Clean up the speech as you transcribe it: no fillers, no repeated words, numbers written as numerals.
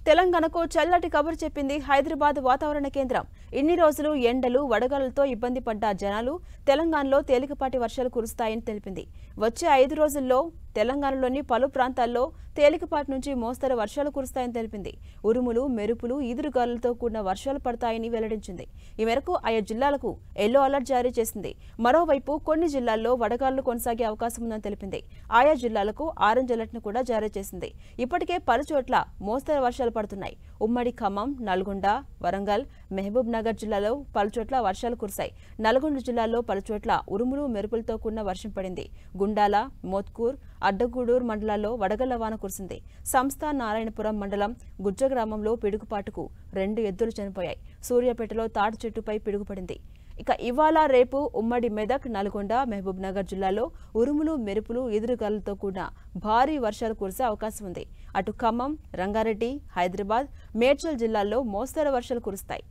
తెలంగాణకు చల్లటి కబురు చెప్పింది హైదరాబాద్ వాతావరణ కేంద్రం. ఇన్ని రోజులు ఎండలు, వడగాలులతో ఇబ్బంది పడ్డ జనాలు తెలంగాణలో తేలికపాటి వర్షాలు కురుస్తాయని తెలిపింది. వచ్చే 5 రోజుల్లో తెలంగాణలోని పలు ప్రాంతాల్లో తేలికపాటి నుంచి మోస్తరు వర్షాలు కురుస్తాయని తెలిపింది. ఉరుములు, మెరుపులు, ఈదురుగాలులతో కూడిన వర్షాలు పడతాయని వెల్లడించింది. ఈ మేరకు ఆయా జిల్లాలకు ఎల్లో అలర్ట్ జారీ చేసింది. మరోవైపు కొన్ని జిల్లాల్లో వడగాలులు కొనసాగే అవకాశం ఉందని తెలిపింది. ఆయా జిల్లాలకు ఆరెంజ్ అలర్ట్ ను కూడా జారీ చేసింది. ఇప్పటికే పలుచోట్ల మోస్తరు వర్షాలు పడుతున్నాయి. ఉమ్మడి ఖమ్మం, నల్గొండ, వరంగల్, మహబూబ్ నగర్ జిల్లాలో పలుచోట్ల వర్షాలు కురిశాయి. నల్గొండ జిల్లాలో పలుచోట్ల ఉరుములు, మెరుపులతో కూడిన వర్షం పడింది. గుండాల, మోత్కూర్, అడ్డగూడూరు మండలాల్లో వడగళ్ల వాన కురిసింది. సంస్థ నారాయణపురం మండలం గుజ్జ గ్రామంలో పిడుగుపాటుకు 2 ఎద్దులు చనిపోయాయి. సూర్యాపేటలో తాటి చెట్టుపై పిడుగుపడింది. ఇక ఇవాళ రేపు ఉమ్మడి మెదక్, నల్గొండ, మహబూబ్ నగర్ జిల్లాలో ఉరుములు, మెరుపులు, ఎదురుగాలులతో కూడిన భారీ వర్షాలు కురిసే అవకాశం ఉంది. అటు ఖమ్మం, రంగారెడ్డి, హైదరాబాద్, మేడ్చల్ జిల్లాల్లో మోస్తరు వర్షాలు కురుస్తాయి.